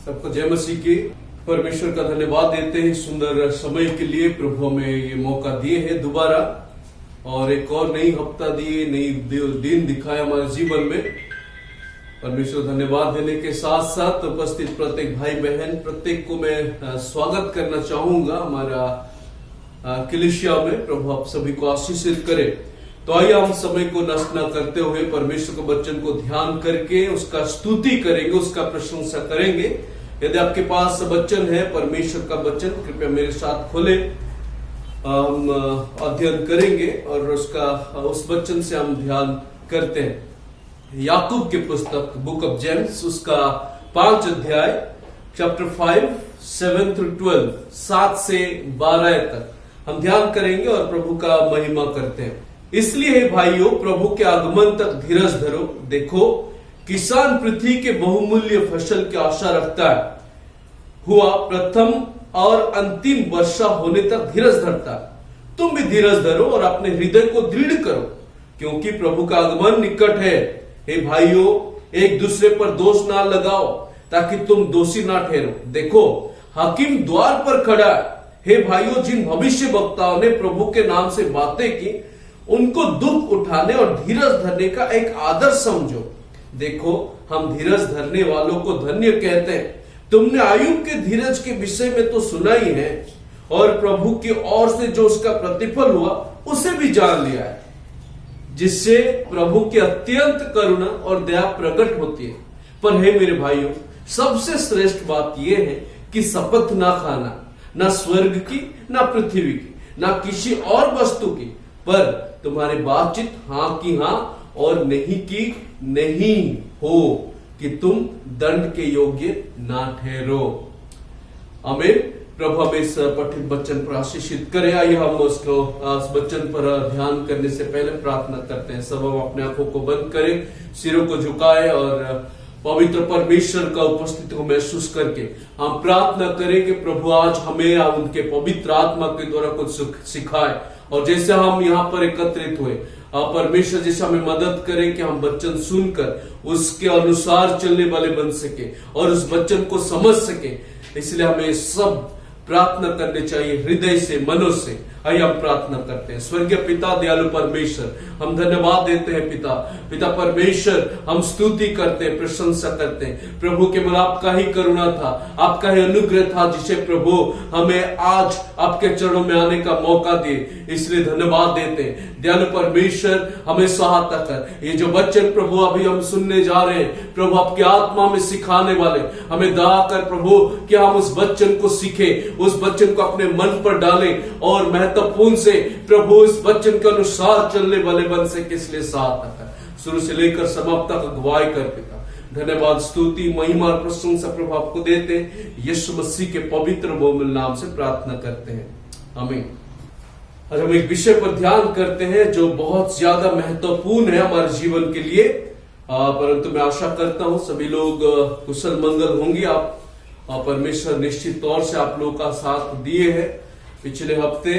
सबको जय मसीह की। परमेश्वर का धन्यवाद देते हैं सुंदर समय के लिए। प्रभु हमें ये मौका दिए है दोबारा, और एक और नई हफ्ता दिए, नई दिन दिखाया हमारे जीवन में। परमेश्वर धन्यवाद देने के साथ साथ उपस्थित प्रत्येक भाई बहन प्रत्येक को मैं स्वागत करना चाहूंगा हमारा कलीसिया में। प्रभु आप सभी को आशीषित करे। तो आइए हम समय को नष्ट न करते हुए परमेश्वर के वचन को ध्यान करके उसका स्तुति करेंगे, उसका प्रशंसा करेंगे। यदि आपके पास वचन है, परमेश्वर का वचन, कृपया मेरे साथ खोले। हम अध्ययन करेंगे और उस वचन से हम ध्यान करते हैं। याकूब की पुस्तक बुक ऑफ जेम्स, उसका 5 अध्याय, चैप्टर 5, 7 through 12, 7 से 12 तक हम ध्यान करेंगे और प्रभु का महिमा करते हैं। इसलिए भाइयों, प्रभु के आगमन तक धीरज धरो। देखो, किसान पृथ्वी के बहुमूल्य फसल की आशा रखता है, हुआ प्रथम और अंतिम वर्षा होने तक धीरज धरता है। तुम भी धीरज धरो और अपने हृदय को दृढ़ करो, क्योंकि प्रभु का आगमन निकट है। हे भाइयों, एक दूसरे पर दोष ना लगाओ, ताकि तुम दोषी ना ठहरो। देखो, हाकिम द्वार पर खड़ा है। हे भाइयों, जिन भविष्य वक्ताओं ने प्रभु के नाम से बातें की, उनको दुख उठाने और धीरज धरने का एक आदर्श समझो। देखो, हम धीरज धरने वालों को धन्य कहते हैं। तुमने आयुब के धीरज के विषय में तो सुना ही है, और प्रभु की ओर से जो उसका प्रतिफल हुआ उसे भी जान लिया है, जिससे प्रभु की अत्यंत करुणा और दया प्रकट होती है। पर हे मेरे भाइयों, सबसे श्रेष्ठ बात यह है कि शपथ ना खाना, ना स्वर्ग की, ना पृथ्वी की, ना किसी और वस्तु की, पर तुम्हारी बातचीत हाँ की हाँ और नहीं की नहीं हो, कि तुम दंड के योग्य ना ठहरो। आमीन। प्रभु हमें इस पठित वचन पर आशीषित करे। आइए हम उसको उस वचन पर ध्यान करने से पहले प्रार्थना करते हैं। सब हम अपने आंखों को बंद करें, सिरों को झुकाए और पवित्र परमेश्वर का उपस्थिति को महसूस करके हम प्रार्थना करें कि प्रभु आज हमें उनके पवित्र आत्मा के द्वारा कुछ सिखाए। और जैसे हम यहाँ पर एकत्रित हुए, परमेश्वर जैसे हमें मदद करे कि हम वचन सुनकर उसके अनुसार चलने वाले बन सके और उस वचन को समझ सके। इसलिए हमें सब प्रार्थना करनी चाहिए हृदय से, मनों से। आइए हम प्रार्थना करते हैं। स्वर्गीय पिता, दयालु परमेश्वर, हम धन्यवाद देते हैं पिता परमेश्वर, हम स्तुति करते हैं, प्रशंसा करते हैं। प्रभु केवल आपका ही करुणा था, आपका ही अनुग्रह था, जिसे प्रभु हमें आज आपके चरणों में आने का मौका दिए। इसलिए धन्यवाद देते हैं। दयालु परमेश्वर, हमें सहायता कर। ये जो वचन प्रभु अभी हम सुनने जा रहे हैं, प्रभु आपकी आत्मा में सिखाने वाले, हमें दया कर प्रभु कि हम उस वचन को सीखें, उस वचन को अपने मन पर डालें और महत्वपूर्ण से प्रभु इस वचन के अनुसार चलने वाले बन सके। इसलिए सहायता कर। शुरू से लेकर समाप्त तक अगुवाई कर पिता। धन्यवाद, स्तुति, महिमा और प्रशंसा प्रभु आपको देते हैं। यीशु मसीह के पवित्र बहुमूल्य नाम से प्रार्थना करते हैं, आमीन। आज हम एक विषय पर ध्यान करते हैं जो बहुत ज्यादा महत्वपूर्ण है हमारे जीवन के लिए। परंतु मैं आशा करता हूं सभी लोग कुशल मंगल होंगे। आप परमेश्वर निश्चित तौर से आप लोगों का साथ दिए हैं पिछले हफ्ते।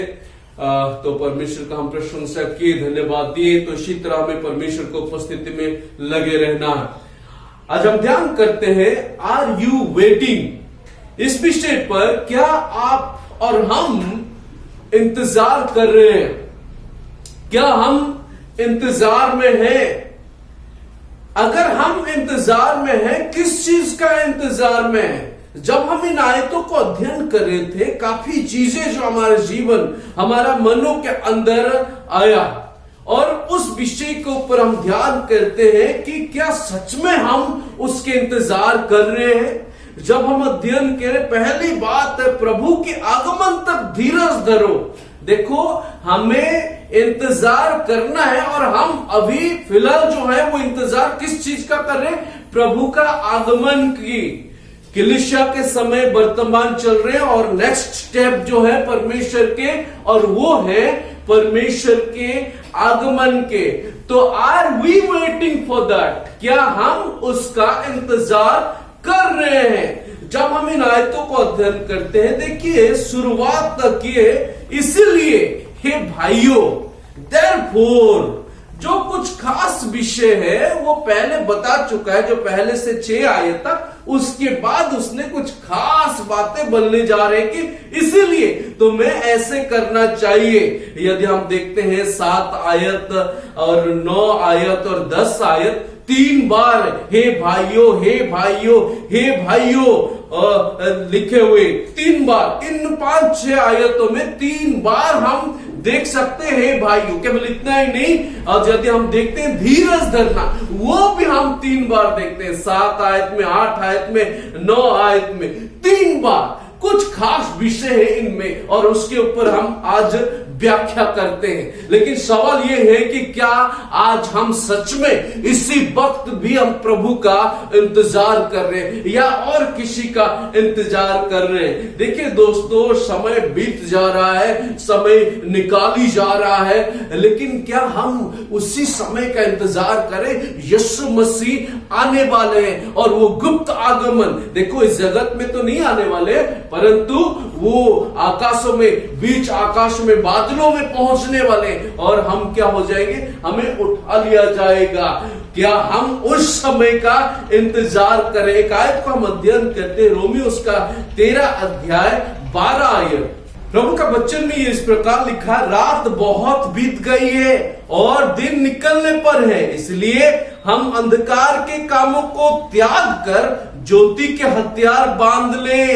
तो परमेश्वर का हम प्रशंसा किए, धन्यवाद दिए। तो इसी तरह हमें परमेश्वर को उपस्थिति में लगे रहना है। आज हम ध्यान करते हैं, आर यू वेटिंग। इस विषय पर क्या आप और हम इंतजार कर रहे हैं? क्या हम इंतजार में हैं? अगर हम इंतजार में हैं, किस चीज का इंतजार में है? जब हम इन आयतों को अध्ययन कर रहे थे, काफी चीजें जो हमारे जीवन, हमारा मनों के अंदर आया, और उस विषय के ऊपर हम ध्यान करते हैं कि क्या सच में हम उसके इंतजार कर रहे हैं। जब हम अध्ययन करें, पहली बात है प्रभु के आगमन तक धीरज धरो। देखो, हमें इंतजार करना है, और हम अभी फिलहाल जो है वो इंतजार किस चीज का कर रहे हैं? प्रभु का आगमन की। कलीसिया के समय वर्तमान चल रहे हैं, और नेक्स्ट स्टेप जो है परमेश्वर के, और वो है परमेश्वर के आगमन के। तो are we waiting for that? क्या हम उसका इंतजार कर रहे हैं? जब हम इन आयतों को अध्ययन करते हैं, देखिए शुरुआत तक ये, इसलिए हे भाइयों, देयरफॉर, जो कुछ खास विषय है वो पहले बता चुका है। जो पहले से 6 आयत तक उसके बाद उसने कुछ खास बातें बोलने जा रहे हैं कि इसीलिए तुम्हें ऐसे करना चाहिए। यदि हम देखते हैं 7 आयत और 9 आयत और 10 आयत, 3 बार हे भाइयों, हे भाइयों, हे भाइयों लिखे हुए 3 बार। इन 5-6 आयतों में 3 बार हम देख सकते हैं भाइयों। केवल इतना ही नहीं, और यदि हम देखते हैं धीरज धरना, वो भी हम 3 बार देखते हैं। 7 आयत में, 8 आयत में, 9 आयत में 3 बार कुछ खास विषय है इनमें, और उसके ऊपर हम आज व्याख्या करते हैं। लेकिन सवाल यह है कि क्या आज हम सच में इसी वक्त भी हम प्रभु का इंतजार कर रहे हैं या और किसी का इंतजार कर रहे हैं? देखिए दोस्तों, समय बीत जा रहा है, समय निकाली जा रहा है, लेकिन क्या हम उसी समय का इंतजार करें? यीशु मसीह आने वाले हैं और वो गुप्त आगमन, देखो इस जगत में तो नहीं आने वाले, परंतु वो आकाशों में, बीच आकाश में, बादलों में पहुंचने वाले, और हम क्या हो जाएंगे? हमें उठा लिया जाएगा। क्या हम उस समय का इंतजार करें? एक आयत को हम अध्ययन करते हैं, रोमी उसका 13 अध्याय 12 आयत। प्रभु का वचन में इस प्रकार लिखा, रात बहुत बीत गई है और दिन निकलने पर है, इसलिए हम अंधकार के कामों को त्याग कर ज्योति के हथियार बांध ले।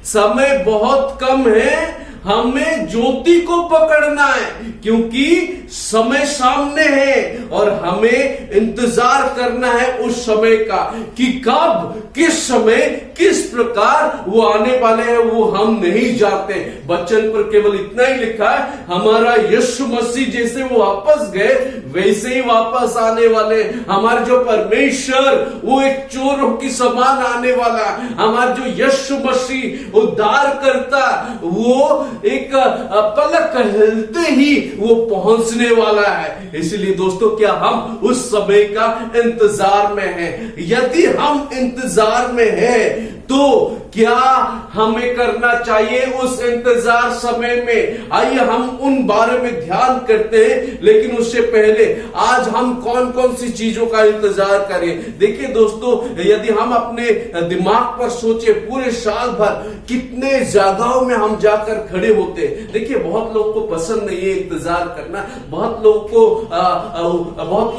समय बहुत कम है, हमें ज्योति को पकड़ना है, क्योंकि समय सामने है और हमें इंतजार करना है उस समय का कि कब, किस समय, किस प्रकार वो आने वाले हैं, वो हम नहीं जानते। वचन पर केवल इतना ही लिखा है, हमारा यीशु मसीह जैसे वो वापस गए वैसे ही वापस आने वाले। हमारा जो परमेश्वर वो एक चोरों की समान आने वाला। हमारा जो यीशु मसीह उद्धार करता, वो एक पलक हिलते ही वो पहुंचने वाला है। इसलिए दोस्तों, क्या हम उस समय का इंतजार में हैं? यदि हम इंतजार में हैं तो क्या हमें करना चाहिए उस इंतजार समय में? आइए हम उन बारे में ध्यान करते हैं, लेकिन उससे पहले आज हम कौन कौन सी चीजों का इंतजार करें। देखिए दोस्तों, यदि हम अपने दिमाग पर सोचे, पूरे साल भर कितने जगहों में हम जाकर खड़े होते हैं। देखिए, बहुत लोग को पसंद नहीं है इंतजार करना, बहुत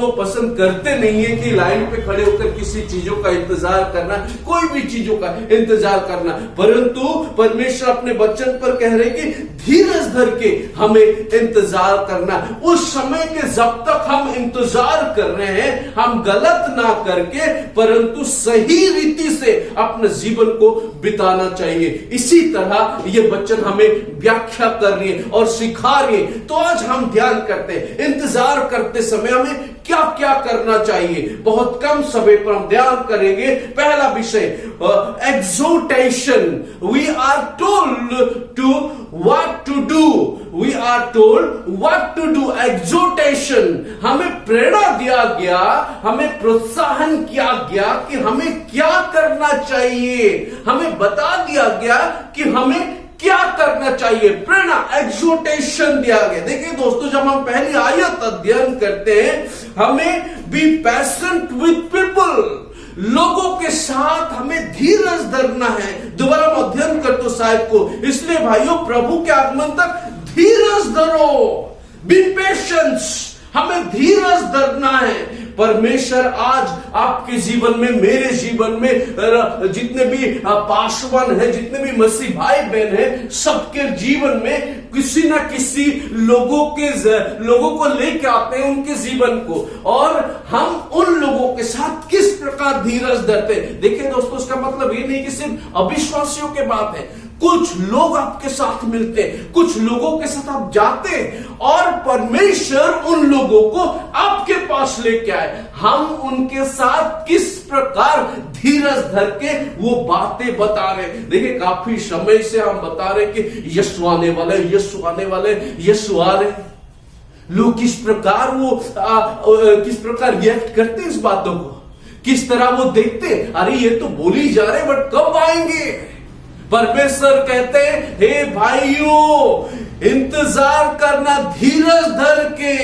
लोग पसंद करते नहीं है कि लाइन पे खड़े होकर किसी चीजों का इंतजार करना, कोई भी चीजों का इंतजार करना। परंतु परमेश्वर अपने वचन पर कह रहे कि धीरज धर के हमें इंतजार करना। उस समय के जब तक हम इंतजार कर रहे हैं, हम गलत ना करके परंतु सही रीति से अपने जीवन को बिताना चाहिए। इसी तरह ये वचन हमें व्याख्या कर रही है और सिखा रही है। तो आज हम ध्यान करते हैं, इंतजार करते समय हमें क्या क्या करना चाहिए। बहुत कम समय पर हम ध्यान करेंगे। पहला विषय, exhortation. We are told to what to do, we are told what to do. Exhortation, हमें प्रेरणा दिया गया, हमें प्रोत्साहन किया गया कि हमें क्या करना चाहिए, हमें बता दिया गया कि हमें क्या करना चाहिए। प्रेरणा, एक्सोर्टेशन दिया गया। देखिए दोस्तों, जब हम पहली आयत अध्ययन करते हैं, हमें बी पैशनेट विथ पीपल, लोगों के साथ हमें धीरज धरना है। दोबारा हम अध्ययन करते शायद को, इसलिए भाइयों, प्रभु के आगमन तक धीरज धरो, बी पेशेंस, हमें धीरज धरना है। परमेश्वर आज आपके जीवन में, मेरे जीवन में, जितने भी पासवान हैं, जितने भी मसीह भाई बहन हैं, सबके जीवन में किसी ना किसी लोगों को लेके आते हैं उनके जीवन को, और हम उन लोगों के साथ किस प्रकार धीरज धरते हैं। देखिए दोस्तों, इसका मतलब ये नहीं कि सिर्फ अविश्वासियों के बात है। कुछ लोग आपके साथ मिलते हैं, कुछ लोगों के साथ आप जाते हैं, और परमेश्वर उन लोगों को आपके पास लेके आए। हम उनके साथ किस प्रकार धीरज धर के वो बातें बता रहे। देखिए, काफी समय से हम बता रहे कि यीशु आने वाले, यीशु आने वाले, यीशु आ रहे। लोग किस प्रकार किस प्रकार रिएक्ट करते हैं इस बातों को, किस तरह वो देखते, अरे ये तो बोली जा रहे, बट कब आएंगे। परमेश्वर कहते हैं, हे भाइयों, इंतजार करना धीरज धर के,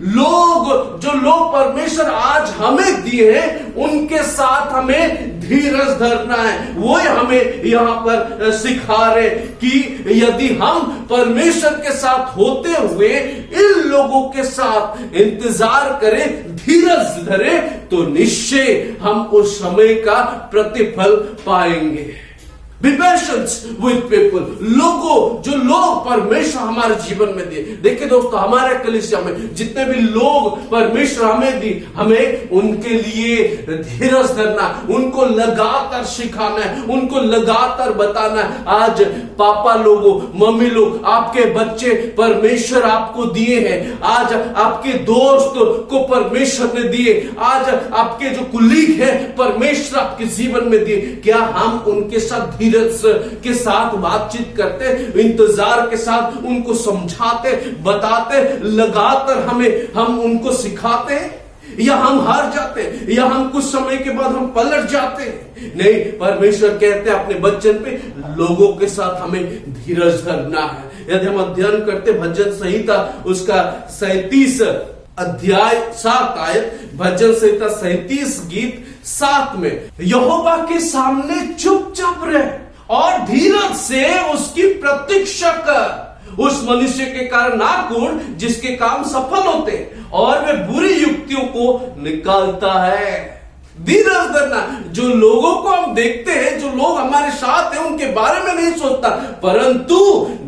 जो लोग परमेश्वर आज हमें दिए हैं उनके साथ हमें धीरज धरना है। वो हमें यहां पर सिखा रहे कि यदि हम परमेश्वर के साथ होते हुए इन लोगों के साथ इंतजार करें, धीरज धरें, तो निश्चय हम उस समय का प्रतिफल पाएंगे। Be patient with people। जो लोग परमेश्वर हमारे जीवन में दिए। देखिए दोस्तों, हमारे कलीसिया में जितने भी लोग परमेश्वर हमें दी, हमें उनके लिए धीरज धरना, उनको लगातार सिखाना है, उनको लगातार बताना है। आज पापा लोगों, मम्मी लोग, आपके बच्चे परमेश्वर आपको दिए हैं। आज आपके दोस्त को परमेश्वर ने दिए, आज आपके जो कुलीग है परमेश्वर आपके जीवन में दिए। क्या हम उनके साथ के साथ बातचीत करते, इंतजार के साथ उनको समझाते, बताते, लगातार हम उनको सिखाते, या हम हार जाते, या हम कुछ समय के बाद हम पलट जाते? नहीं, परमेश्वर कहते हैं अपने वचन पे लोगों के साथ हमें धीरज धरना है। यदि हम अध्ययन करते भजन संहिता उसका 37 अध्याय 7 आयत, भजन संहिता 37 गीत 7 में, यहोवा के सामने चुपचाप रह और धीरज से उसकी प्रतीक्षा कर। उस मनुष्य के कारण ना कूद जिसके काम सफल होते, और वे बुरी युक्तियों को निकालता है। धीरज धरना। जो लोगों को हम देखते हैं, जो लोग हमारे साथ हैं, उनके बारे में नहीं सोचता, परंतु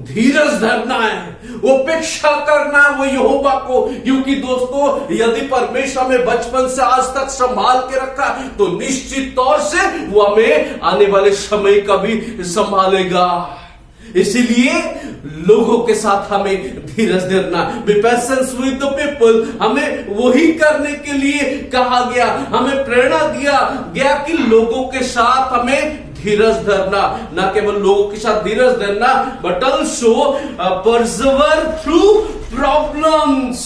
धीरज धरना है, उपेक्षा करना है वो यहोवा को। क्योंकि दोस्तों, यदि परमेश्वर हमें बचपन से आज तक संभाल के रखा, तो निश्चित तौर से वो हमें आने वाले समय का भी संभालेगा। इसीलिए लोगों के साथ हमें धीरज धरना। Be patient with the people. हमें वही करने के लिए कहा गया, हमें प्रेरणा दिया गया कि लोगों के साथ हमें धीरज धरना। ना केवल लोगों के साथ धीरज धरना, बट ऑल्सो परसेवर थ्रू प्रॉब्लम्स।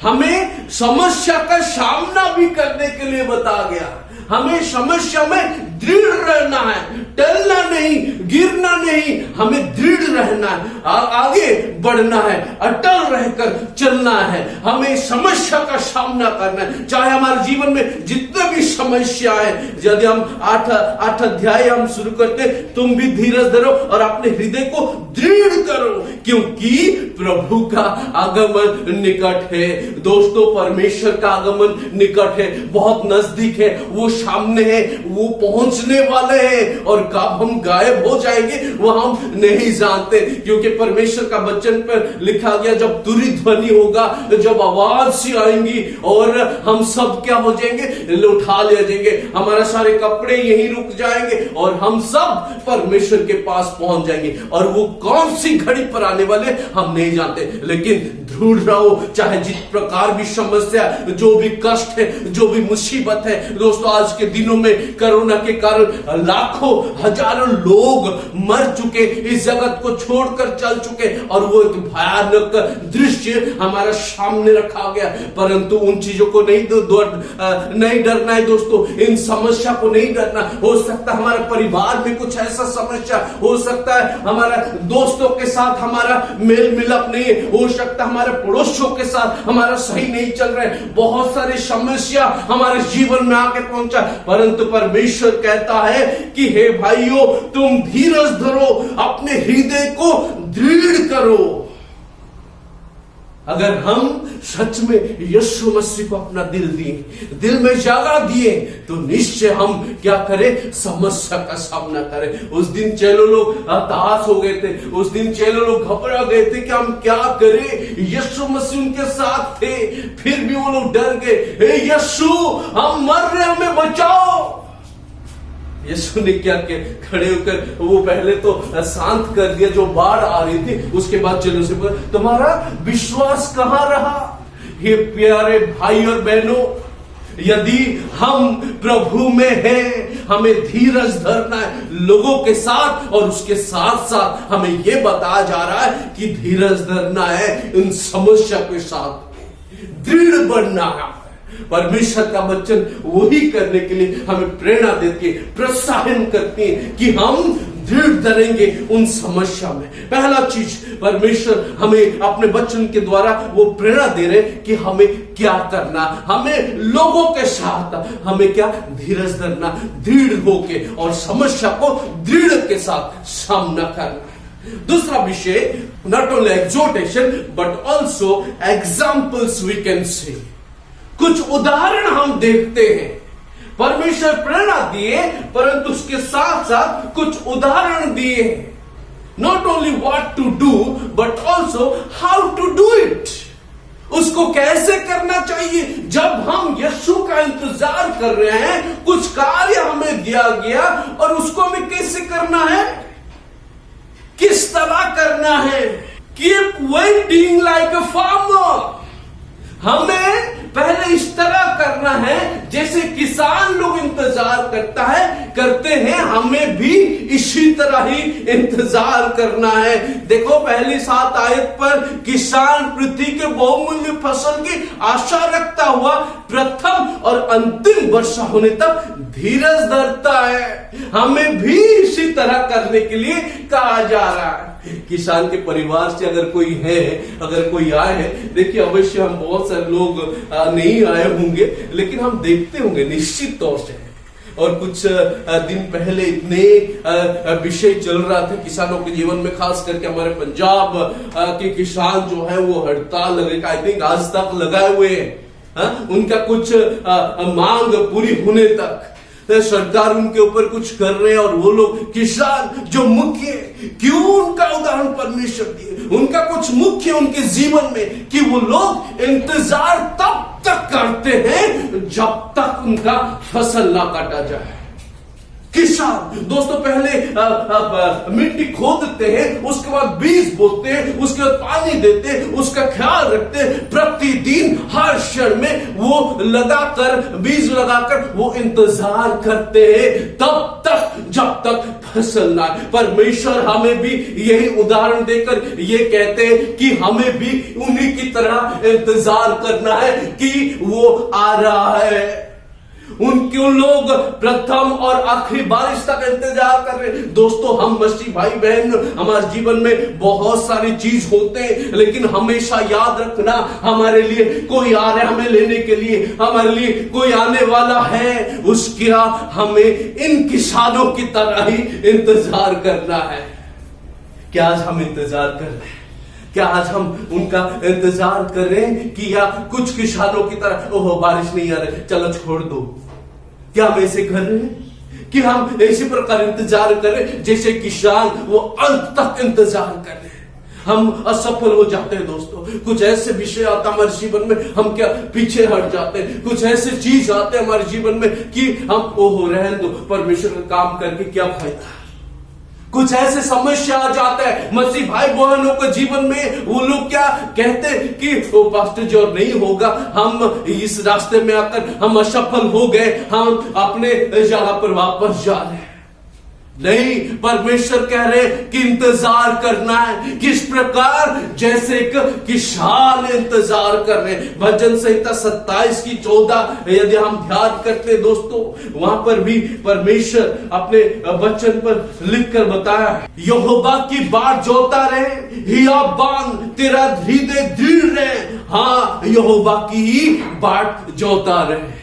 हमें समस्या का सामना भी करने के लिए बताया गया। हमें समस्या में दृढ़ रहना है, टलना नहीं, गिरना नहीं, हमें दृढ़ रहना है, आगे बढ़ना है, अटल रहकर चलना है। हमें समस्या का सामना करना है, चाहे हमारे जीवन में जितने भी समस्या है। यदि हम 8 अध्याय हम शुरू करते, तुम भी धीरज धरो और अपने हृदय को दृढ़ करो, क्योंकि प्रभु का आगमन निकट है। दोस्तों, परमेश्वर का आगमन निकट है, बहुत नजदीक है, वो सामने है, वो पहुंचने वाले हैं। और कब हम गायब हो जाएंगे वो हम नहीं जानते, क्योंकि परमेश्वर का वचन पर लिखा गया, जब तुरी ध्वनि होगा, जब आवाज सी आएंगी और हम सब क्या हो जाएंगे, उठा ले जाएंगे, हमारे सारे कपड़े यहीं रुक जाएंगे और हम सब परमेश्वर के पास पहुंच जाएंगे। और वो कौन सी घड़ी पर आने वाले हम नहीं जानते, लेकिन दृढ़ रहो, चाहे जिस प्रकार भी समस्या, जो भी कष्ट है, जो भी मुसीबत है। दोस्तों, आज के दिनों में कोरोना के कारण लाखों हजारों लोग मर चुके, इस जगत को छोड़कर चल चुके, और वो एक भयानक दृश्य हमारे सामने रखा गया। परंतु उन चीजों को नहीं डरना है दोस्तों, इन समस्या को नहीं डरना। हो सकता है हमारे परिवार में कुछ ऐसा समस्या, हो सकता है हमारा दोस्तों के साथ हमारा मेल मिलाप नहीं है, हो सकता है हमारे पड़ोसियों के साथ हमारा सही नहीं चल रहा है, बहुत सारी समस्या हमारे जीवन में आके पहुंचा, परंतु परमेश्वर कहता है कि हे भाइयों, तुम धीरज धरो, अपने हृदय को दृढ़ करो। अगर हम सच में यीशु मसीह को अपना दिल दिए, दिल में जगह दिए, तो निश्चय हम क्या करें, समस्या का सामना करें। उस दिन चेलों लोग हताश हो गए थे, उस दिन चेलों लोग घबरा गए थे कि हम क्या करें। यीशु मसीह उनके साथ थे, फिर भी वो लोग डर गए, हे यीशु, हम मर रहे, हमें बचाओ। यीशु ने क्या किया, खड़े होकर वो पहले तो शांत कर दिया जो बाढ़ आ रही थी, उसके बाद चलो से बोला, तुम्हारा विश्वास कहां रहा। हे प्यारे भाई और बहनों, यदि हम प्रभु में हैं, हमें धीरज धरना है लोगों के साथ, और उसके साथ साथ हमें यह बताया जा रहा है कि धीरज धरना है इन समस्या के साथ, दृढ़ बनना है। परमेश्वर का वचन वही करने के लिए हमें प्रेरणा देती है, प्रोत्साहन करती है कि हम दृढ़ धरेंगे उन समस्या में। पहला चीज, परमेश्वर हमें अपने वचन के द्वारा वो प्रेरणा दे रहे कि हमें क्या करना, हमें लोगों के साथ हमें क्या धीरज धरना, दृढ़ होके और समस्या को दृढ़ के साथ सामना करना। दूसरा विषय, not only exhortation but also examples we can see. कुछ उदाहरण हम देखते हैं, परमेश्वर प्रेरणा दिए परंतु उसके साथ साथ कुछ उदाहरण दिए हैं। Not only what to do but also how to do it, उसको कैसे करना चाहिए। जब हम यीशु का इंतजार कर रहे हैं, कुछ कार्य हमें दिया गया और उसको हमें कैसे करना है, किस तरह करना है। Keep waiting like a farmer, हमें पहले इस तरह करना है जैसे किसान लोग इंतजार करते हैं, हमें भी इसी तरह ही इंतजार करना है। देखो पहली 7 आयत पर किसान पृथ्वी के बहुमूल्य फसल की आशा रखता हुआ प्रथम और अंतिम वर्षा होने तक धीरज धरता है। हमें भी इसी तरह करने के लिए कहा जा रहा है। किसान के परिवार से अगर कोई है, अगर कोई आए है, देखिए अवश्य हम बहुत सारे लोग नहीं आए होंगे, लेकिन हम देखते होंगे निश्चित तौर से। और कुछ दिन पहले इतने विषय चल रहा था किसानों के जीवन में, खास करके हमारे पंजाब के किसान जो है वो हड़ताल लगे, आई थिंक आज तक लगाए हुए हैं। उनका कुछ मांग पूरी होने तक सरकार उनके ऊपर कुछ कर रहे हैं। और वो लोग किसान जो मुख्य, क्यों उनका उदाहरण परमेश्वर दिए, उनका कुछ मुख्य उनके जीवन में कि वो लोग इंतजार तब तक करते हैं जब तक उनका फसल ना काटा जाए। किसान दोस्तों पहले मिट्टी खोदते हैं, उसके बाद बीज बोते हैं, उसके बाद पानी देते हैं, उसका ख्याल रखते हैं। प्रतिदिन हर क्षण में वो लगाकर, बीज लगाकर वो इंतजार करते हैं तब तक जब तक फसल ना। परमेश्वर हमें भी यही उदाहरण देकर ये कहते हैं कि हमें भी उन्हीं की तरह इंतजार करना है कि वो आ रहा है। उनके लोग प्रथम और आखिरी बारिश तक इंतजार कर रहे। दोस्तों हम मसीह भाई बहन, हमारे जीवन में बहुत सारी चीज होते हैं, लेकिन हमेशा याद रखना हमारे लिए कोई आ रहा है हमें लेने के लिए, हमारे लिए कोई आने वाला है। उसका हमें इन किसानों की तरह ही इंतजार करना है। क्या आज हम इंतजार कर रहे हैं? क्या आज हम उनका इंतजार कर रहे हैं कि या कुछ किसानों की तरह ओहो बारिश नहीं आ रही चलो छोड़ दो? क्या हम ऐसे कर रहे हैं कि हम इसी प्रकार इंतजार करें जैसे किसान वो अंत तक इंतजार कर रहे हैं? हम असफल हो जाते हैं दोस्तों। कुछ ऐसे विषय आता है हमारे जीवन में, हम क्या पीछे हट जाते हैं। कुछ ऐसे चीज आते हैं हमारे जीवन में कि हम ओहो रहने दो, परमेश्वर का काम करके क्या फायदा। कुछ ऐसे समस्या आ जाता है मसीह भाई बहनों के जीवन में, वो लोग क्या कहते हैं कि वो पास्टर जी और नहीं होगा, हम इस रास्ते में आकर हम असफल हो गए, हम अपने जगह पर वापस जा रहे हैं। नहीं, परमेश्वर कह रहे कि इंतजार करना है। किस प्रकार? जैसे एक किसान इंतजार कर रहे। भजन संहिता 27 की 14 यदि हम ध्यान करते दोस्तों, वहां पर भी परमेश्वर अपने वचन पर लिखकर बताया, यहोवा की बाट जोता रहे, हियाबान तेरा हृदय दृढ़ रहे। हाँ, यहोवा की ही बाट जोता रहे,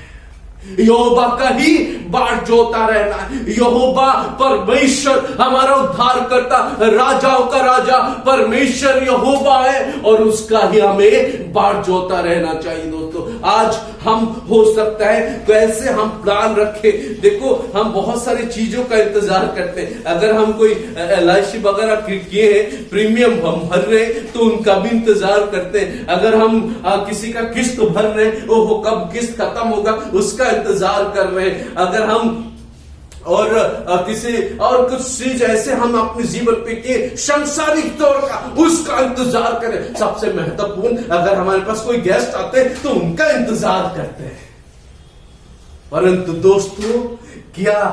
यहोवा का ही बाट जोता रहना। यहोवा परमेश्वर हमारा उद्धार करता, राजाओं का राजा परमेश्वर यहोवा है और उसका ही हमें बाट जोता रहना चाहिए। दोस्तों आज हम हो सकता है कैसे हम प्लान रखें। देखो हम बहुत सारी चीजों का इंतजार करते हैं। अगर हम कोई LIC वगैरह किए हैं, प्रीमियम हम भर रहे तो उनका भी इंतजार करते हैं। अगर हम किसी का किस्त भर रहे, वो कब किस्त खत्म होगा उसका इंतजार कर रहे हैं। अगर हम और किसी और कुछ चीज ऐसे हम अपने जीवन पे के सांसारिक तौर का उसका इंतजार करें। सबसे महत्वपूर्ण, अगर हमारे पास कोई गेस्ट आते हैं तो उनका इंतजार करते हैं। परंतु दोस्तों क्या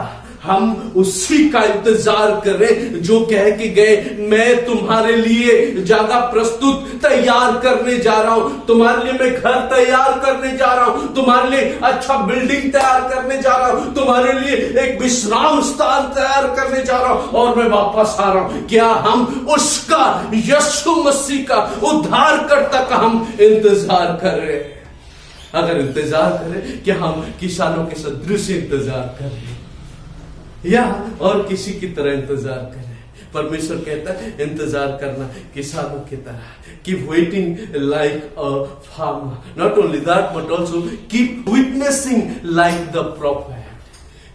हम उसी का इंतजार करें जो कह के गए, मैं तुम्हारे लिए जगह प्रस्तुत तैयार करने जा रहा हूं, तुम्हारे लिए मैं घर तैयार करने जा रहा हूं, तुम्हारे लिए अच्छा बिल्डिंग तैयार करने जा रहा हूं, तुम्हारे लिए एक विश्राम स्थान तैयार करने जा रहा हूं और मैं वापस आ रहा हूं। क्या हम उसका, यीशु मसीह का, उद्धारकर्ता का हम इंतजार कर रहे हैं? अगर इंतजार करें कि हम किसानों के सदृश इंतजार करें या और किसी की तरह इंतजार करें। परमेश्वर कहता है इंतजार करना किसानों की तरह, keep waiting like a farmer, not only that but also keep witnessing like the profit.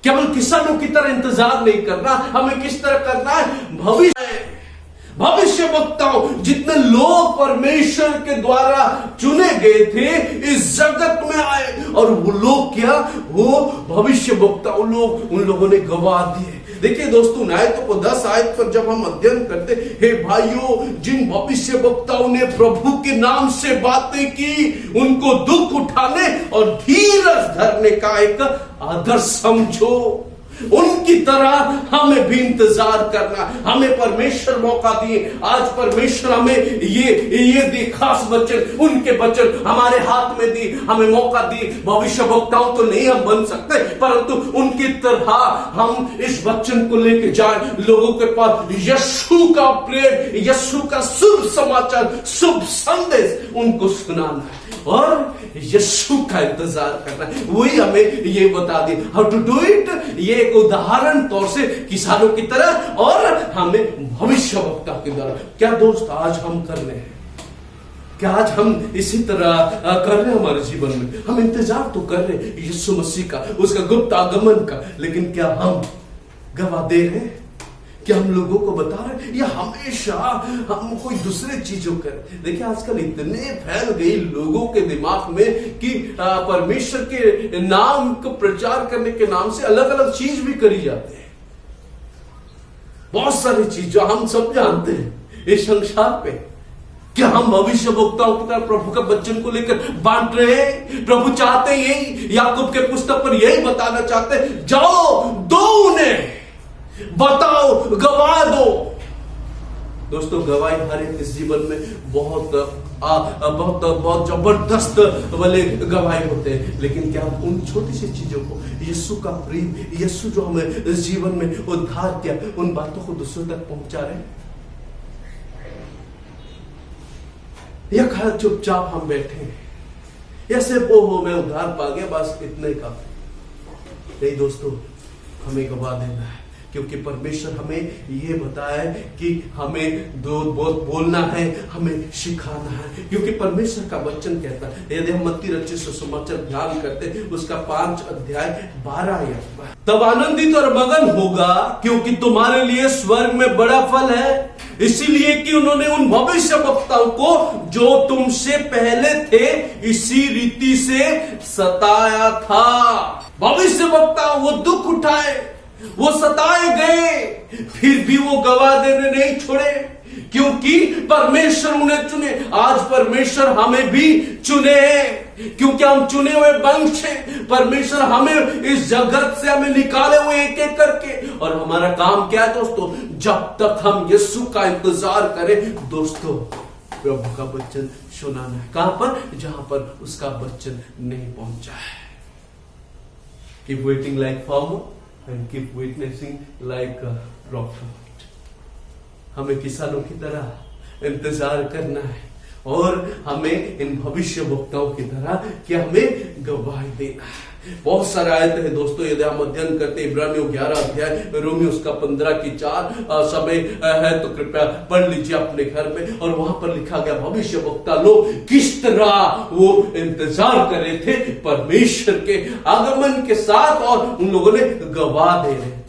केवल किसानों की तरह इंतजार नहीं करना, हमें किस तरह करना है? भविष्य वक्ताओं, जितने लोग परमेश्वर के द्वारा चुने गए थे इस जगत में आए, और वो लोग क्या, वो भविष्य वक्ता लोग, उन लोगों ने गवाह दिए। देखिए दोस्तों, आयतों को 10 आयत पर जब हम अध्ययन करते, हे भाइयों, जिन भविष्य वक्ताओं ने प्रभु के नाम से बातें की, उनको दुख उठाने और धीरज धरने का एक आदर्श समझो। उनकी तरह हमें भी इंतजार करना। हमें परमेश्वर मौका दिए। आज परमेश्वर हमें ये दी खास वचन, उनके वचन हमारे हाथ में दी, हमें मौका दी। भविष्य वक्ताओं तो नहीं हम बन सकते, परंतु उनकी तरह हम इस वचन को लेके जाए लोगों के पास। यीशु का प्रेम, यीशु का शुभ समाचार, शुभ संदेश उनको सुनाना है और यीशु का इंतजार करना है। वही हमें ये बता दी हाउ टू डू इट। ये एक उदाहरण तौर से किसानों की तरह और हमें भविष्यवक्ता की तरह। क्या दोस्त आज हम कर रहे हैं? क्या आज हम इसी तरह कर रहे हैं? हमारे जीवन में हम इंतजार तो कर रहे हैं यीशु मसीह का, उसका गुप्त आगमन का, लेकिन क्या हम गवाह दे रहे हैं? क्या हम लोगों को बता रहे हैं या हमेशा हम कोई दूसरे चीजों कर? देखिए आजकल इतने फैल गई लोगों के दिमाग में कि परमेश्वर के नाम को प्रचार करने के नाम से अलग अलग चीज भी करी जाते हैं। बहुत सारी चीज जो हम सब जानते हैं इस संसार पे। क्या हम भविष्य वक्ताओं की तरह प्रभु का वचन को लेकर बांट रहे हैं? प्रभु चाहते यही, याकूब के पुस्तक पर यही बताना चाहते हैं, जाओ दो उन्हें, बताओ, गवाह दो। दोस्तों गवाही हमारे इस जीवन में बहुत जबरदस्त वाले गवाही होते हैं, लेकिन क्या हम उन छोटी सी चीजों को, यीशु का प्रेम, यीशु जो हमें इस जीवन में उद्धार किया, उन बातों को दूसरों तक पहुंचा रहे हैं? या खाली चुपचाप हम बैठे हैं या सिर्फ ओहो मैं उद्धार पा गया, बस इतने का? नहीं दोस्तों, हमें गवाह देना है, क्योंकि परमेश्वर हमें ये बताया कि हमें दो बहुत बोलना है, हमें सिखाना है, क्योंकि परमेश्वर का वचन कहता है। यदि हम मत्ती रचित सुसमाचार ध्यान करते हैं उसका 5 अध्याय 12 आयत, तब आनंदित और मगन होगा क्योंकि तुम्हारे लिए स्वर्ग में बड़ा फल है, इसीलिए कि उन्होंने उन भविष्य वक्ताओं को जो तुमसे पहले थे इसी रीति से सताया था। भविष्य वक्ता वो दुख उठाए, वो सताए गए, फिर भी वो गवाह देने नहीं छोड़े, क्योंकि परमेश्वर उन्हें चुने। आज परमेश्वर हमें भी चुने हैं, क्योंकि हम चुने हुए वंश हैं। परमेश्वर हमें इस जगत से हमें निकाले हुए एक एक करके, और हमारा काम क्या है दोस्तों? जब तक हम यीशु का इंतजार करें दोस्तों, प्रभु का वचन सुनाना है। कहां पर? जहां पर उसका वचन नहीं पहुंचा है। Keep waiting like farmer and keep witnessing like a prophet। हमें किसानों की तरह इंतजार करना है और हमें इन भविष्य वक्ताओं की तरह कि हमें गवाही देना है। बहुत सारे आयत है दोस्तों, यदि हम अध्ययन करते इब्रानियों 11 अध्याय, रोमियो उसका 15-4 समय है तो कृपया पढ़ लीजिए अपने घर में। और वहां पर लिखा गया भविष्य वक्ता लोग किस तरह वो इंतजार कर रहे थे परमेश्वर के आगमन के साथ, और उन लोगों ने गवाह दे रहे थे।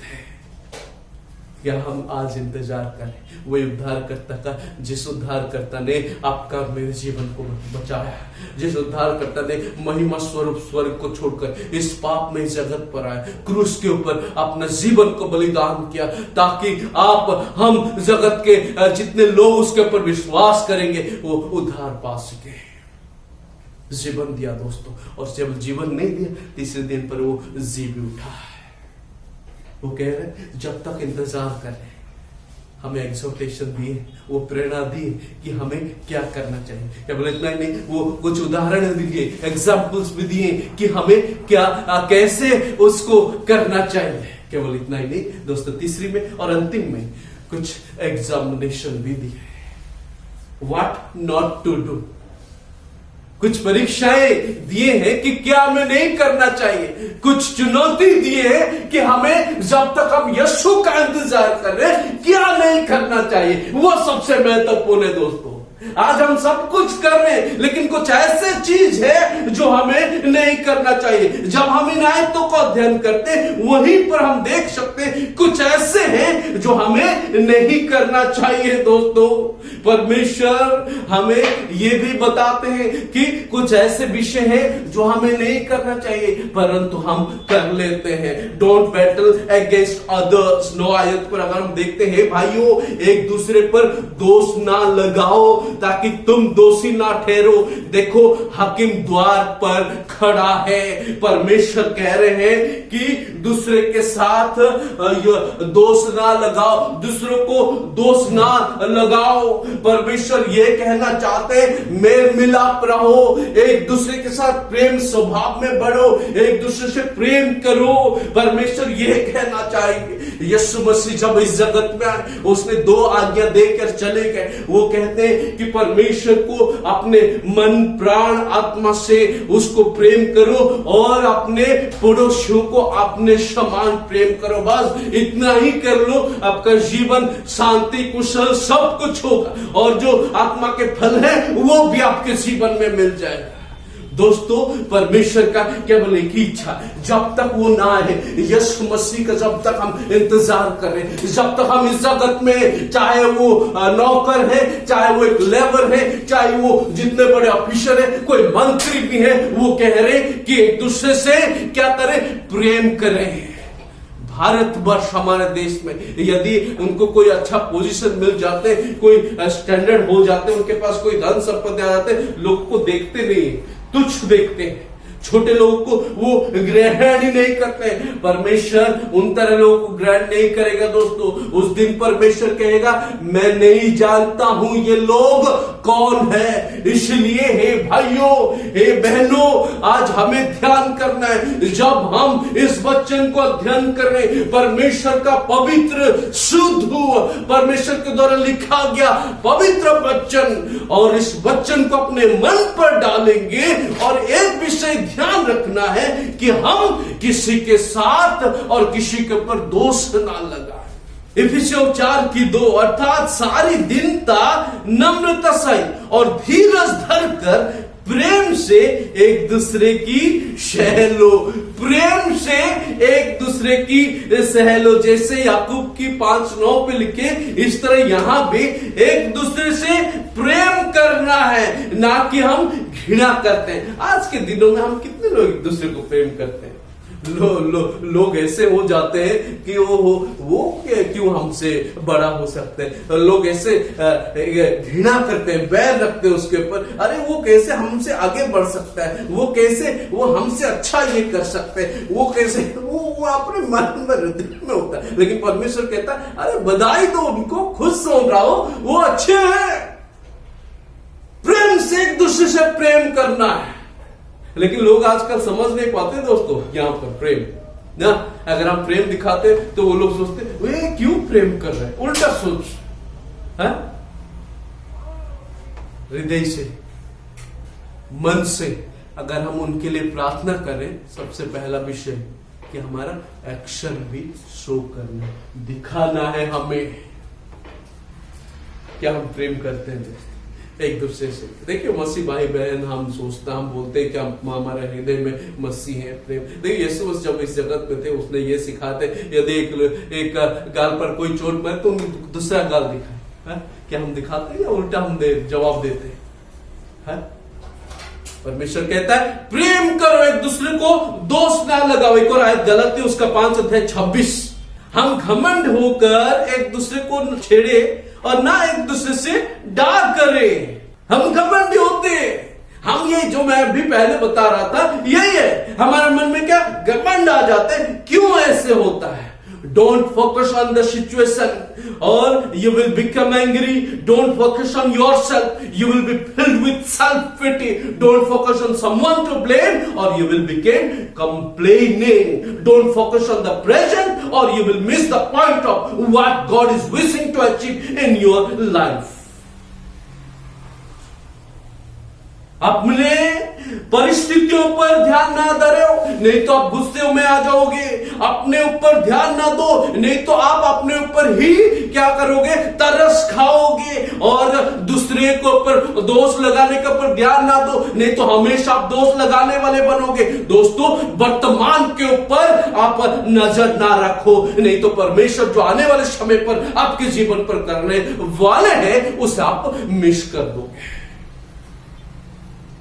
क्या हम आज इंतजार करें वही उद्धारकर्ता का, जिस उद्धारकर्ता ने आपका मेरे जीवन को बचाया, जिस उद्धारकर्ता ने महिमा स्वरूप स्वर्ग को छोड़कर इस पाप में जगत पर आए, क्रूस के ऊपर अपना जीवन को बलिदान किया, ताकि हम जगत के जितने लोग उसके ऊपर विश्वास करेंगे वो उद्धार पा सके। जीवन दिया दोस्तों, और जब जीवन नहीं दिया तीसरे दिन पर वो जी भी उठा है। वो कह रहे जब तक इंतजार करें, हमें एग्जॉर्टेशन दिए, वो प्रेरणा दी कि हमें क्या करना चाहिए। क्या बोले इतना ही नहीं, वो कुछ उदाहरण भी दिए, एग्जाम्पल्स भी दिए कि हमें क्या कैसे उसको करना चाहिए। केवल इतना ही नहीं दोस्तों, तीसरी में और अंतिम में कुछ एग्जामिनेशन भी दिए, व्हाट नॉट टू डू। कुछ परीक्षाएं दिए हैं कि क्या हमें नहीं करना चाहिए, कुछ चुनौती दिए हैं कि हमें जब तक हम यीशु का इंतजार कर रहे हैं क्या नहीं करना चाहिए। वो सबसे महत्वपूर्ण है दोस्तों। आज हम सब कुछ कर रहे हैं, लेकिन कुछ ऐसे चीज है जो हमें नहीं करना चाहिए। जब हम इन आयतों को अध्ययन करते हैं वहीं पर हम देख सकते हैं कुछ ऐसे हैं जो हमें नहीं करना चाहिए। दोस्तों, परमेश्वर हमें ये भी बताते हैं कि कुछ ऐसे विषय हैं जो हमें नहीं करना चाहिए, परंतु हम कर लेते हैं। Don't battle against others. 9 आयत पर अगर हम देखते हैं, भाइयों एक दूसरे पर दोष ना लगाओ ताकि तुम दोषी ना ठहरो। देखो हकीम द्वार पर खड़ा है। परमेश्वर कह रहे हैं कि दूसरे के साथ दोष ना लगाओ, दूसरों को दोष ना लगाओ। परमेश्वर ये कहना चाहते हैं मेल मिलाप रहो, एक दूसरे के साथ प्रेम स्वभाव में बढ़ो, एक दूसरे से प्रेम करो। परमेश्वर ये कहना चाहिए। यीशु मसीह जब इस जगत में आए उसने 2 आज्ञा देकर चले गए। वो कहते हैं कि परमेश्वर को अपने मन प्राण आत्मा से उसको प्रेम करो और अपने पड़ोसियों को अपने समान प्रेम करो। बस इतना ही कर लो, आपका जीवन शांति कुशल सब कुछ होगा और जो आत्मा के फल है वो भी आपके जीवन में मिल जाएगा। दोस्तों, परमेश्वर का केवल एक ही इच्छा, जब तक वो ना आए, यीशु मसीह का जब तक हम इंतजार करें, जब तक हम इस जगत में, चाहे वो नौकर है, चाहे वो एक लेबर है, चाहे वो जितने बड़े ऑफिसर है, कोई मंत्री भी है, वो कह रहे कि एक दूसरे से क्या करें, प्रेम करें। भारतवर्ष हमारे देश में यदि उनको कोई अच्छा पोजीशन मिल जाते, कोई स्टैंडर्ड हो जाते, उनके पास कोई धन संपत्ति आ जाते, लोग को देखते नहीं, तुच्छ देखते हैं, छोटे लोगों को वो ग्रहण ही नहीं करते। परमेश्वर उन तरह लोगों को ग्रहण नहीं करेगा। दोस्तों, उस दिन परमेश्वर कहेगा मैं नहीं जानता हूं ये लोग कौन है। इसलिए हे भाइयों, हे बहनों, आज हमें ध्यान करना है। जब हम इस वचन को अध्ययन कर रहे हैं, परमेश्वर का पवित्र शुद्ध परमेश्वर के द्वारा लिखा गया पवित्र वचन, और इस वचन को अपने मन पर डालेंगे और एक विषय ध्यान रखना है कि हम किसी के साथ और किसी के ऊपर दोष ना लगाएं। इफिसियों 4:2 अर्थात सारी दीनता, नम्रता सहित और धीरज धरकर प्रेम से एक दूसरे की सह लो। प्रेम से एक दूसरे की सह लो। जैसे याकूब की 5:9 पे लिखे, इस तरह यहां भी एक दूसरे से प्रेम करना है, ना कि हम घृणा करते हैं। आज के दिनों में हम कितने लोग एक दूसरे को प्रेम करते हैं। लोग ऐसे हो जाते हैं कि वो क्यों हमसे बड़ा हो सकते हैं। लोग ऐसे घृणा करते हैं, बैर रखते हैं उसके ऊपर। अरे वो कैसे हमसे आगे बढ़ सकता है, वो हमसे अच्छा ये कर सकते हैं, वो कैसे, वो अपने मन में हृदय में होता है। लेकिन परमेश्वर कहता है अरे बधाई दो उनको, खुश हो रहो, वो अच्छे हैं। प्रेम से एक दूसरे से प्रेम करना है। लेकिन लोग आजकल समझ नहीं पाते दोस्तों यहां पर प्रेम ना। अगर हम प्रेम दिखाते तो वो लोग सोचते वे क्यों प्रेम कर रहे हैं, उल्टा सोच है। हृदय से, मन से अगर हम उनके लिए प्रार्थना करें, सबसे पहला विषय कि हमारा एक्शन भी शो करना, दिखाना है हमें क्या हम प्रेम करते हैं एक दूसरे से। देखिए मसीह भाई बहन, हम सोचते, हम बोलते हैं कि हमारे हृदय में मसीह है, प्रेम। देखिए यीशु मसीह जब इस जगत में थे उसने ये सिखाते, यदि एक गाल पर कोई चोट मारे तो दूसरा गाल दिखाए। क्या हम दिखाते हैं या उल्टा हम जवाब देते हैं? परमेश्वर कहता है प्रेम करो एक दूसरे को, दोष ना लगाओ। एक और आयत गलत है, उसका 5:26 हम घमंड होकर एक दूसरे को छेड़े और ना एक दूसरे से डार करें। हम घमंडी होते हैं। हम ये जो मैं अभी पहले बता रहा था यही है, हमारे मन में क्या घमंड आ जाते हैं। क्यों ऐसे होता है? Don't focus on the situation or you will become angry. Don't focus on yourself. You will be filled with self-pity. Don't focus on someone to blame or you will begin complaining. Don't focus on the present or you will miss the point of what God is wishing to achieve in your life. अपने परिस्थितियों पर ध्यान ना दो, नहीं तो आप गुस्से में आ जाओगे। अपने ऊपर ध्यान ना दो, नहीं तो आप अपने ऊपर ही क्या करोगे, तरस खाओगे। और दूसरे के ऊपर दोष लगाने के ऊपर ध्यान ना दो, नहीं तो हमेशा आप दोष लगाने वाले बनोगे। दोस्तों, वर्तमान के ऊपर आप नजर ना रखो, नहीं तो परमेश्वर जो आने वाले समय पर आपके जीवन पर करने वाले हैं उसे आप मिस कर दोगे।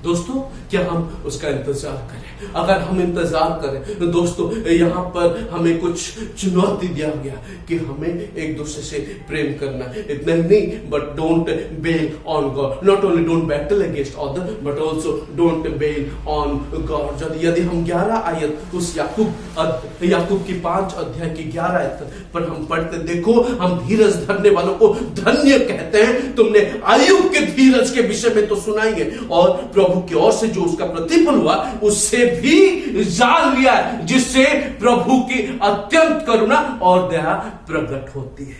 दोस्तों, क्या हम उसका इंतजार करें? अगर हम इंतजार करें तो दोस्तों, यहां पर हमें कुछ चुनौती दिया गया कि हमें एक दूसरे से प्रेम करना। इतना ही नहीं, but don't bail on God. Not only don't battle against other but also don't bail on God. यदि हम 11 आयत उस याकूब की 5 अध्याय की 11 आयत पर हम पढ़ते, देखो हम धीरज धरने वालों को धन्य कहते हैं। तुमने आयुब के धीरज के विषय में तो सुना ही है, और प्रभु की ओर से जो उसका प्रतिफल हुआ उससे भी जान लिया, जिससे प्रभु की अत्यंत करुणा और दया प्रकट होती है।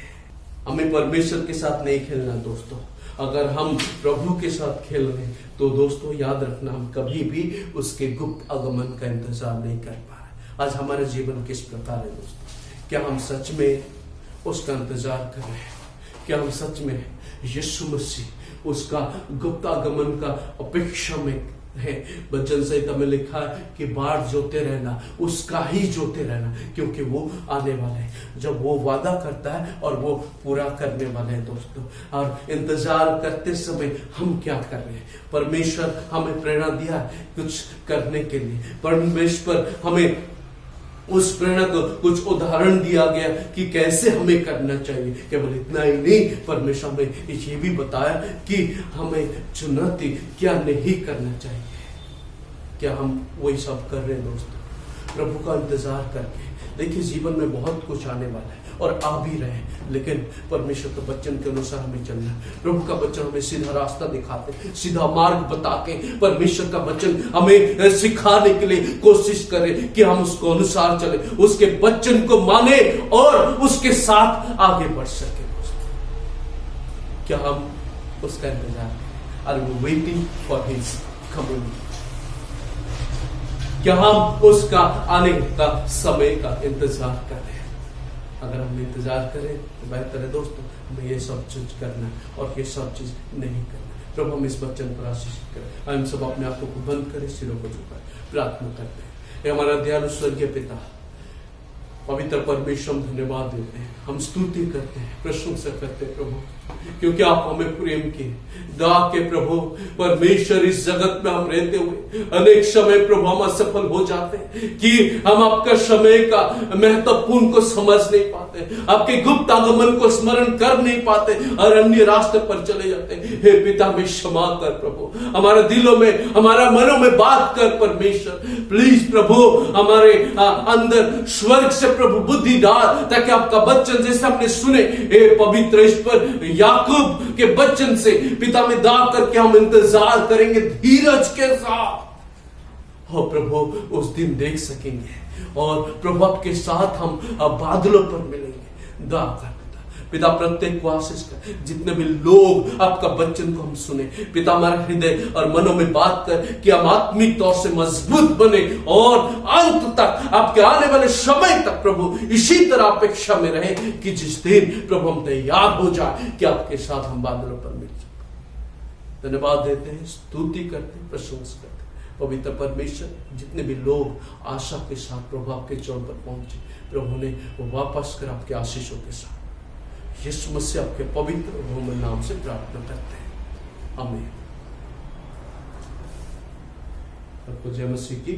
हमें परमेश्वर के साथ नहीं खेलना दोस्तों। अगर हम प्रभु के साथ खेल रहे हैं तो दोस्तों याद रखना, हम कभी भी उसके गुप्त आगमन का इंतजार नहीं कर पा रहे। आज हमारा जीवन किस प्रकार है दोस्तों? क्या हम सच में उसका इंतजार कर रहे हैं? क्या हम सच में यीशु मसीह उसका गुप्त आगमन का अपेक्षा में है? वचन संहिता में लिखा है कि बाढ़ जोते रहना, उसका ही जोते रहना, क्योंकि वो आने वाला है। जब वो वादा करता है और वो पूरा करने वाला है दोस्तों। और इंतजार करते समय हम क्या कर रहे हैं? परमेश्वर हमें प्रेरणा दिया है कुछ करने के लिए। परमेश्वर हमें उस प्रेरणा को कुछ उदाहरण दिया गया कि कैसे हमें करना चाहिए। केवल इतना ही नहीं, परमेश्वर ने ये भी बताया कि हमें चुनौती क्या नहीं करना चाहिए। क्या हम वही सब कर रहे हैं दोस्तों? प्रभु का इंतजार करके देखिए, जीवन में बहुत कुछ आने वाला है और आ भी रहे हैं, लेकिन परमेश्वर के वचन के अनुसार हमें चलना है। प्रभु का वचन हमें सीधा रास्ता दिखाते, सीधा मार्ग बता के परमेश्वर का वचन हमें सिखाने के लिए कोशिश करे कि हम उसको अनुसार चले, उसके वचन को माने और उसके साथ आगे बढ़ सके। क्या हम उसका इंतजार करें? Are we waiting for his coming? क्या हम उसका आने का समय का इंतजार करें? अगर हम इंतजार करें तो बेहतर है दोस्तों, हमें ये सब चीज करना और ये सब चीज नहीं करना। प्रभु हम इस वचन पर आशीष करें। हम सब अपने आप को बंद करें, सिरों को झुकाएं, प्रार्थना करते हैं। ये हमारा दयालु स्वर्गीय पिता, पवित्र परमेश्वर, धन्यवाद देते हैं, हम स्तुति करते हैं, प्रशंसा करते हैं प्रभु, क्योंकि आप हमें प्रेम किए। गा के प्रभु परमेश्वर, इस जगत में हम रहते हुए अनेक समय प्रभु हम असफल हो जाते हैं कि हम आपका समय का महत्वपूर्ण को समझ नहीं पाते, आपके गुप्त आगमन को स्मरण कर नहीं पाते और अन्य रास्ते पर चले जाते हैं। हे पिता, में क्षमा कर प्रभु, हमारे दिलों में, हमारा मनों में बात कर परमेश्वर। प्लीज प्रभु, हमारे अंदर स्वर्ग से प्रभु बुद्धि डाल, ताकि आपका वचन जैसे हमने सुने, हे पवित्र ईश्वर, याकूब के वचन से पिता में दाग करके हम इंतजार करेंगे धीरज के साथ, और प्रभु उस दिन देख सकेंगे और प्रभु आपके साथ हम बादलों पर मिलेंगे। दाग कर पिता, प्रत्येक को आशीष कर। जितने भी लोग आपका वचन को हम सुने पिता, हमारा हृदय और मनों में बात कर कि हम आत्मिक तौर से मजबूत बने और अंत तक, आपके आने वाले समय तक प्रभु इसी तरह अपेक्षा में रहे कि जिस दिन प्रभु हम तैयार हो जाए कि आपके साथ हम बादलों पर मिल जाए। धन्यवाद देते हैं, स्तुति करते हैं, प्रशंसा करते हैं। पवित्र परमेश्वर, जितने भी लोग आशा के साथ प्रभु आपके चौर पर पहुंचे, प्रभु ने वो वापस कर आपके आशीषों के साथ यीशु मसीह आपके पवित्र भूमि नाम से प्रार्थना करते हैं, आमीन। आपको जय मसीह की।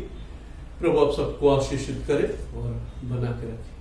प्रभु आप सबको आशीषित करे और बना के रखे।